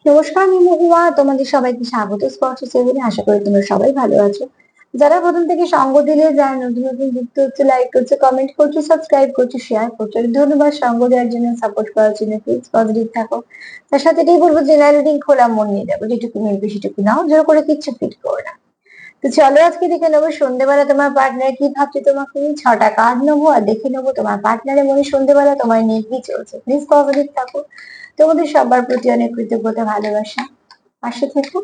নমস্কার, আমি মহুয়া। তোমাদের সবাইকে স্বাগত স্পর্শ সেভেনে। আশা করি তোমরা সবাই ভালো আছো। যারা প্রথম থেকে সঙ্গ দিলে, যারা নতুন নতুন যুক্ত হচ্ছে, লাইক করছে, কমেন্ট করছো, সাবস্ক্রাইব করছো, শেয়ার করছো, ধন্যবাদ সঙ্গ দেওয়ার জন্য, সাপোর্ট করার জন্য। প্লিজ পজিটিভ থাকো। তার সাথে এটাই বলবো, জেনারেল রিডিং খোলা মন নিয়ে যাবো, যেটুকু মিলবে সেটুকু নাও, জোর করে কিচ্ছু ফিট করো না। তো চলো আজকে দেখে নেবো সন্ধ্যেবেলা তোমার পার্টনার কি ভাবছে তোমাকে নিয়ে। 6টা কার্ড নেবো আর দেখে নেবো তোমার পার্টনারের মনে সন্ধ্যেবেলা তোমার নিয়ে কি চলছে। প্লিজ পজিটিভ থাকো। তোমাদের সবার প্রতি অনেক কৃতজ্ঞতা, ভালোবাসা। পাশে থেকো।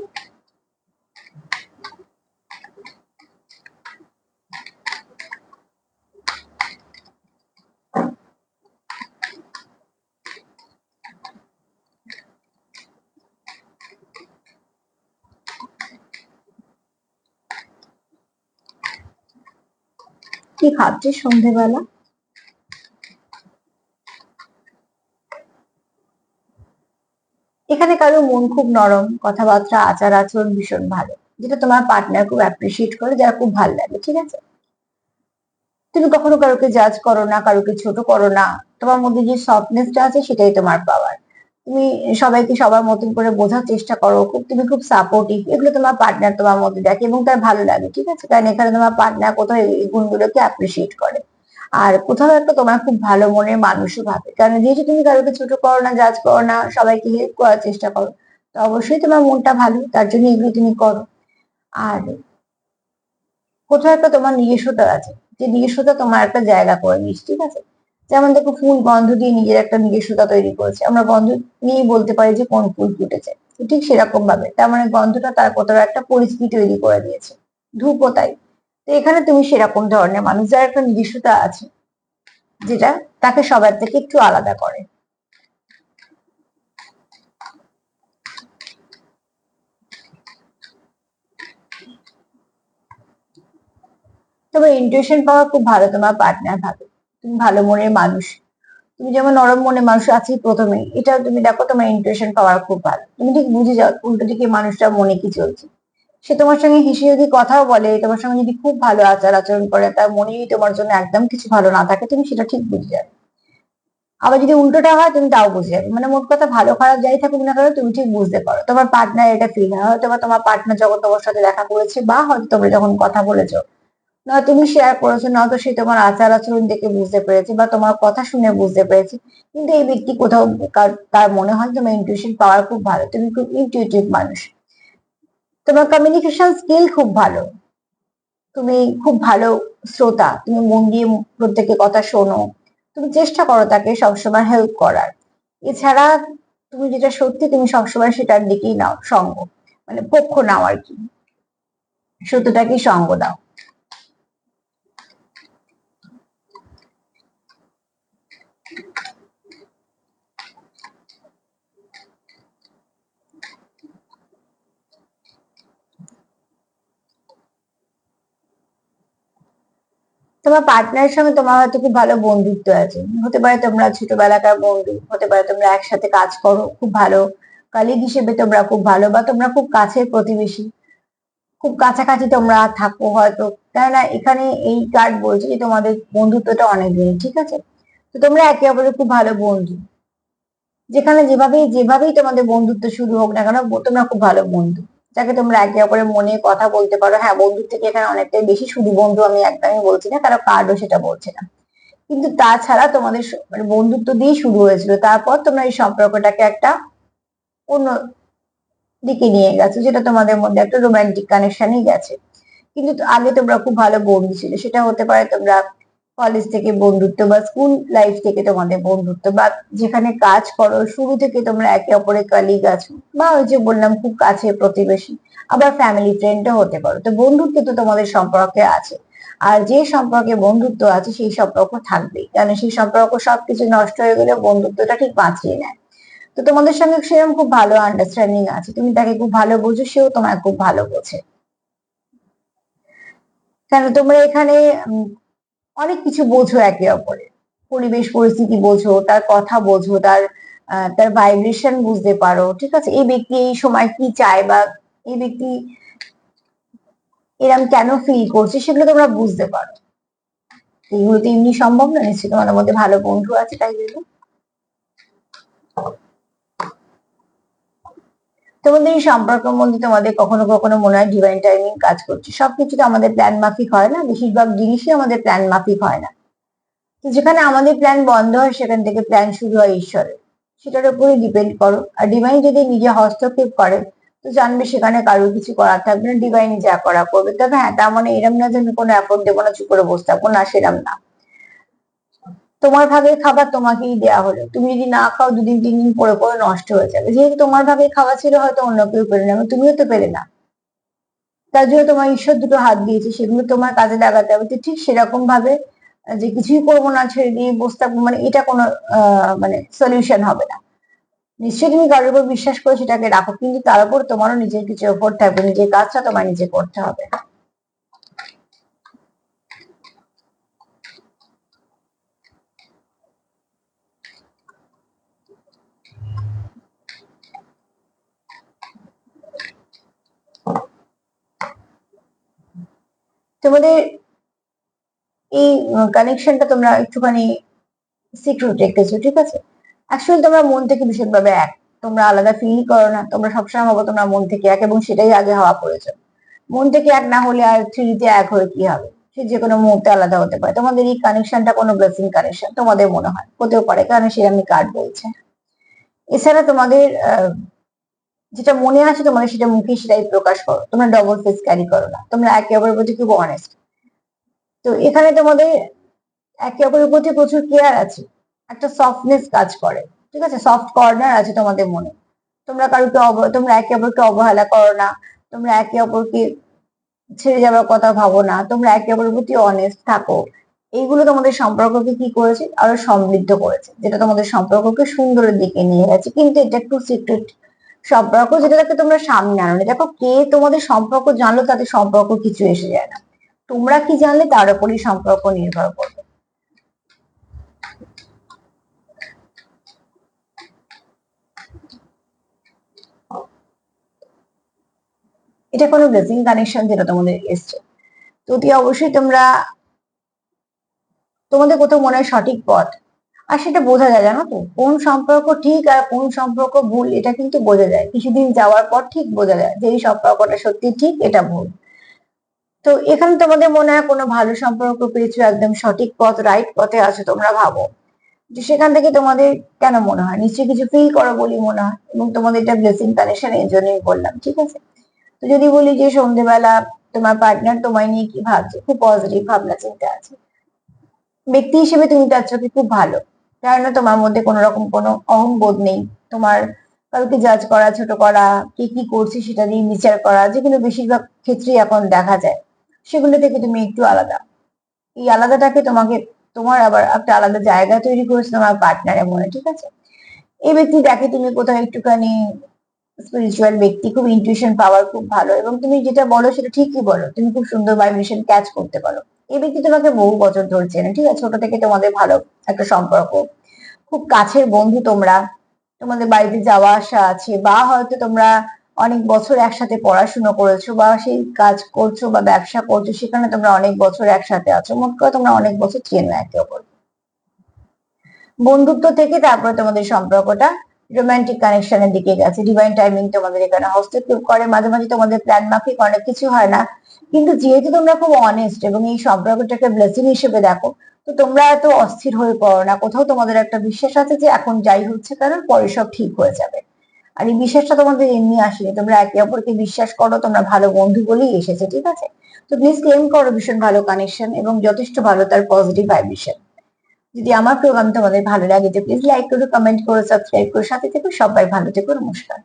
কি ভাবছিস সন্ধেবেলা? এখানে কারো মন খুব নরম, কথাবার্তা, আচার আচরণ ভীষণ ভালো, যেটা তোমার পার্টনার খুব অ্যাপ্রিসিয়েট করে, যারা খুব ভালো লাগে। ঠিক আছে, তুমি কখনো কারোকে জাজ করো না, কারোকে ছোট করো না। তোমার মধ্যে যে সফটনেসটা আছে সেটাই তোমার পাওয়ার। তুমি সবাইকে সবার মতন করে বোঝার চেষ্টা করো, তুমি খুব সাপোর্টিভ। এগুলো তোমার পার্টনার তোমার মধ্যে দেখে এবং তার ভালো লাগে। ঠিক আছে, কারণ এখানে তোমার পার্টনার কোথাও এই গুণগুলোকে অ্যাপ্রিসিয়েট করে। আর কোথাও একটা তোমার খুব ভালো মনের মানুষও ভাবে, কারণ যেহেতু তুমি কারোকে ছোট করো না, জাজ করো না, সবাইকে হেল্প করার চেষ্টা করো, তো অবশ্যই তোমার মনটা ভালো, তার জন্য এগুলো তুমি করো। আর কোথাও একটা তোমার নিজস্বতা আছে, যে নিজস্বতা তোমার একটা জায়গা করে নিস। ঠিক আছে, যেমন দেখো, ফুল গন্ধ দিয়ে নিজের একটা নিজস্বতা তৈরি করেছে। আমরা গন্ধ নিয়েই বলতে পারি যে কোন ফুল ফুটেছে। তো ঠিক সেরকম ভাবে তার মানে গন্ধটা তার কোথাও একটা পরিস্থিতি তৈরি করে দিয়েছে। ধূপও তাই। তো এখানে তুমি সেরকম ধরনের মানুষ, যার একটা নিজস্বতা আছে, যেটা তাকে সবার থেকে একটু আলাদা করে। তবে ইন্টুইশন পাওয়া খুব ভালো তোমার পার্টনার ভাবে। তুমি ভালো মনের মানুষ। তুমি যেমন নরম মনে মানুষ আছি প্রথমেই, এটা তুমি দেখো, তোমার ইন্টুইশন পাওয়ার খুব ভালো। তুমি ঠিক বুঝে যাও উল্টো দিকে মানুষটার মনে কি চলছে। সে তোমার সঙ্গে হেসে যদি কথাও বলে, তোমার সঙ্গে যদি খুব ভালো আচার আচরণ করে, তার মনে যদি তোমার জন্য একদম কিছু ভালো না থাকে, তুমি সেটা ঠিক বুঝে যাবে। আবার যদি উল্টোটা হয়, তুমি তাও বুঝে যাবে। মানে মোট কথা, ভালো খারাপ যাই থাকুক না কেন, তুমি ঠিক বুঝতে পারো তোমার পার্টনার এটা ফিল হয়। হয়তো বা তোমার পার্টনার যখন তোমার সাথে দেখা করেছে, বা হয়তো তোমরা যখন কথা বলেছো, না তুমি শেয়ার করেছো, নয়তো সে তোমার আচার আচরণ দেখে বুঝতে পেরেছে, বা তোমার কথা শুনে বুঝতে পেরেছে। কিন্তু এই ব্যক্তি কোথাও তার মনে হয় তোমার ইনটিউশন পাওয়ার খুব ভালো, তুমি খুব ইনটিউটিভ মানুষ। তোমার কমিউনিকেশন স্কিল খুব ভালো। তুমি খুব ভালো শ্রোতা, তুমি মন দিয়ে প্রত্যেকের কথা শোনো। তুমি চেষ্টা করো তাকে সবসময় হেল্প করার। এছাড়া তুমি যেটা সত্যি, তুমি সবসময় সেটার দিকেই নাও সঙ্গ, মানে পক্ষ নাও আর কি, সত্যটাকেই সঙ্গ দাও। তোমার পার্টনারের সঙ্গে তোমার হয়তো খুব ভালো বন্ধুত্ব আছে। হতে পারে তোমরা ছোটবেলাকার বন্ধু, হতে পারে তোমরা একসাথে কাজ করো, খুব ভালো কালিগ হিসেবে তোমরা খুব ভালো, বা তোমরা খুব কাছের প্রতিবেশী, খুব কাছাকাছি তোমরা থাকো হয়তো। কেননা এখানে এই কার্ড বলছে যে তোমাদের বন্ধুত্বটা অনেক দিন। ঠিক আছে, তো তোমরা একে অপরের খুব ভালো বন্ধু। যেখানে যেভাবেই যেভাবেই তোমাদের বন্ধুত্ব শুরু হোক না কেন, তোমরা খুব ভালো বন্ধু, যাকে তোমরা একে অপরের মনে কথা বলতে পারো। হ্যাঁ, বন্ধুর থেকে এখানে অনেকটাই বেশি, শুধু বন্ধু আমি একদমই বলছি না, কারো কার্ডও সেটা বলছে না। কিন্তু তাছাড়া তোমাদের মানে বন্ধুত্ব দিয়ে শুরু হয়েছিল, তারপর তোমরা এই সম্পর্কটাকে একটা অন্য দিকে নিয়ে গেছো, যেটা তোমাদের মধ্যে একটা রোমান্টিক কানেকশনই গেছে। কিন্তু আগে তোমরা খুব ভালো বন্ধু ছিল। সেটা হতে পারে তোমরা কলেজ থেকে বন্ধুত্ব, বা স্কুল লাইফ থেকে তোমাদের বন্ধুত্ব, বা যেখানে কাজ করো শুরু থেকে তোমরা একে অপরের কালিগ আছো, বা ওই যে বললাম খুব কাছে প্রতিবেশী। আবার ফ্যামিলি ফ্রেন্ডও হতে পারো। তো বন্ধুত্ব তো তোমাদের সম্পর্কে আছে। আর যে সম্পর্কে বন্ধুত্ব আছে সেই সম্পর্ক থাকবেই, কারণ সেই সম্পর্ক সবকিছু নষ্ট হয়ে গেলে বন্ধুত্বটা ঠিক বাঁচিয়ে নেয়। তো তোমাদের সঙ্গে সেরকম খুব ভালো আন্ডারস্ট্যান্ডিং আছে, তুমি তাকে খুব ভালো বোঝো, সেও তোমায় খুব ভালো বোঝে। কেন তোমরা এখানে উম, অনেক কিছু বোঝো একে অপরের, পরিবেশ পরিস্থিতি বোঝো, তার কথা বোঝো, তার ভাইব্রেশন বুঝতে পারো। ঠিক আছে, এই ব্যক্তি এই সময় কি চায়, বা এই ব্যক্তি এরম কেন ফিল করছে, সেগুলো তোমরা বুঝতে পারো। এগুলো তো এমনি সম্ভব না, নিশ্চয়ই তোমাদের মধ্যে ভালো বন্ধু আছে, তাই বলবো। তোমাদের এই সম্পর্কের মধ্যে তোমাদের কখনো কখনো মনে হয় ডিভাইন টাইমিং কাজ করছে। সবকিছু তো আমাদের প্ল্যান মাফিক হয় না, বেশিরভাগ জিনিসই আমাদের প্ল্যান মাফিক হয় না। তো যেখানে আমাদের প্ল্যান বন্ধ হয় সেখান থেকে প্ল্যান শুরু হয় ঈশ্বরের। সেটার উপরে ডিপেন্ড করো। আর ডিভাইন যদি নিজে হস্তক্ষেপ করে তো জানবে সেখানে কারোর কিছু করার থাকবে না, ডিভাইন যা করা করবে। তবে হ্যাঁ, তার মানে এরম না যে আমি কোনো এফোর্ট দেবো না, চুপ করে বসে থাকবো, না সেরম না। তোমার ভাগের খাবার তোমাকেই দেওয়া হলো, তুমি যদি না খাও 2 দিন 3 দিন পরে পরে নষ্ট হয়ে যাবে। যেহেতু তোমার ভাগের খাওয়া ছিল, হয়তো অন্য কেউ পেলে না, তুমিও তো পেলে না। তার জন্য তোমার ঈশ্বর দুটো হাত দিয়েছে, সেগুলো তোমার কাজে লাগাতে হবে। তো ঠিক সেরকম ভাবে যে কিছুই করবো না, ছেড়ে দিয়ে বসে থাকবো, মানে এটা কোনো মানে সলিউশন হবে না। নিশ্চয়ই তুমি কারোর উপর বিশ্বাস করে সেটাকে রাখো, কিন্তু তার উপর তোমারও নিজের কিছু এফোর্ট থাকবে, নিজের কাজটা তোমার নিজে করতে হবে। তোমাদের এই কানেকশনটা তোমরা একটুখানি সিক্রেট রেখেছো, ঠিক আছে? অ্যাকচুয়ালি তোমরা মন থেকে ভীষণভাবে এক। তোমরা আলাদা ফিল করো না, তোমরা সবসময় ভাবো তোমরা মন থেকে এক, এবং সেটাই আগে হওয়া প্রয়োজন। মন থেকে এক না হলে আর 3D এক হয়ে কি হবে? সে যে কোনো মুহূর্তে আলাদা হতে পারে। তোমাদের এই কানেকশনটা কোনো ব্লেসিং কানেকশন তোমাদের মনে হয়, হতেও পারে, কারণ সেরকমই কার্ড বলছে। এছাড়া তোমাদের যেটা মনে আছে তোমাদের সেটা মুখে সেটাই প্রকাশ করো। তোমরা ডবল ফেস ক্যারি করো না, তোমরা একে অপরের প্রতি খুব অনেস্ট। তো এখানে তোমাদের একে অপরের প্রতি প্রচুর কেয়ার আছে, একটা সফটনেস কাজ করে, ঠিক আছে? সফট কর্নার আছে তোমাদের মনে। তোমরা একে অপরকে অবহেলা করো না, তোমরা একে অপরকে ছেড়ে যাবার কথা ভাবো না, তোমরা একে অপরের প্রতি অনেস্ট থাকো। এইগুলো তোমাদের সম্পর্ককে কি করেছে, আরো সমৃদ্ধ করেছে, যেটা তোমাদের সম্পর্ককে সুন্দরের দিকে নিয়ে গেছে। কিন্তু এটা একটু সিক্রেট সম্পর্ক, যেটাকে তোমরা সামনে আনো না। দেখো, কে তোমাদের সম্পর্ক জানলো তাতে সম্পর্ক কিছু এসে যায় না, তোমরা কি জানলে তার উপরই সম্পর্ক নির্ভর করবে। এটা কোনো ব্লেসিং কানেকশন যেটা তোমাদের এসছে। তো অতি অবশ্যই তোমরা, তোমাদের কোথাও মনে হয় সঠিক পথ, আর সেটা বোঝা যায়, জানো তো? কোন সম্পর্ক ঠিক আর কোন সম্পর্ক ভুল, এটা কিন্তু বোঝা যায় কিছুদিন যাওয়ার পর। ঠিক বোঝা যায় যে এই সম্পর্কটা সত্যি ঠিক, এটা ভুল। তো এখানে তোমাদের মনে হয় কোনো ভালো সম্পর্ক পেয়েছো, একদম সঠিক পথ, রাইট পথে আছো তোমরা ভাবো, যে সেখান থেকে তোমাদের কেন মনে হয়, নিশ্চয়ই কিছু ফিল করো বলি মনে হয়। এবং তোমাদের এটা ব্লেসিং কানেকশন, এই জন্যই বললাম, ঠিক আছে? তো যদি বলি যে সন্ধ্যেবেলা তোমার পার্টনার তোমায় নিয়ে কি ভাবছে, খুব পজিটিভ ভাবনা চিন্তা আছে। ব্যক্তি হিসেবে তুমি তার চোখে খুব ভালো, কেননা তোমার মধ্যে কোনো রকম কোনো অহংবোধ নেই। তোমার কাউকে জাজ করা, ছোট করা, কে কি করছে সেটা দিয়ে বিচার করা, যেগুলো বেশিরভাগ ক্ষেত্রেই এখন দেখা যায়, সেগুলো থেকে তুমি একটু আলাদা। এই আলাদাটাকে তোমাকে, তোমার আবার একটা আলাদা জায়গা তৈরি করেছে তোমার পার্টনারের মনে, ঠিক আছে? এই ব্যক্তি দেখে তুমি কোথাও একটুখানি স্পিরিচুয়াল ব্যক্তি, খুব ইনটিউশন পাওয়ার খুব ভালো, এবং তুমি যেটা বলো সেটা ঠিকই বলো, তুমি খুব সুন্দর ভাইব্রেশন ক্যাচ করতে পারো। এই ব্যক্তি তোমাকে বহু বছর ধরে চেনে, ঠিক আছে? ছোট থেকে তোমাদের ভালো একটা সম্পর্ক, খুব কাছের বন্ধু তোমরা। তোমাদের বাড়িতে যাওয়া আসা আছে, বা হয়তো তোমরা অনেক বছর একসাথে পড়াশুনো করেছো, বা সেই কাজ করছো বা ব্যবসা করছো, সেখানে তোমরা অনেক বছর একসাথে আছো। মোট কথা তোমরা অনেক বছর চেনো একে অপরকে। বন্ধুত্ব থেকে তারপরে তোমাদের সম্পর্কটা রোমান্টিক কানেকশনের দিকে গেছে। ডিভাইন টাইমিং তোমাদের এখানে হস্তক্ষেপ করে, মাঝে মাঝে তোমাদের প্ল্যান মাফিক অনেক কিছু হয় না, কিন্তু যেহেতু তোমরা খুব অনেস্ট এবং এই সম্পর্কটাকে ব্লেসিং হিসেবে দেখো, তো তোমরা এত অস্থির হয়ে পড়ো না। কোথাও তোমাদের একটা বিশ্বাস আছে যে এখন যাই হচ্ছে কারণ পরে সব ঠিক হয়ে যাবে। আর এই বিশ্বাসটা তোমাদের এমনি আসেনি, তোমরা একে অপরকে বিশ্বাস করো, তোমরা ভালো বন্ধু বলেই এসেছে, ঠিক আছে? তো প্লিজ ক্লেম করো ভীষণ ভালো কানেকশন এবং যথেষ্ট ভালো তার পজিটিভ ভাইব্রেশন। যদি আমার প্রোগ্রাম তোমাদের ভালো লাগে তো প্লিজ লাইক করো, কমেন্ট করো, সাবস্ক্রাইব করো, সাথে থেকো। সবাই ভালো থেকো, নমস্কার।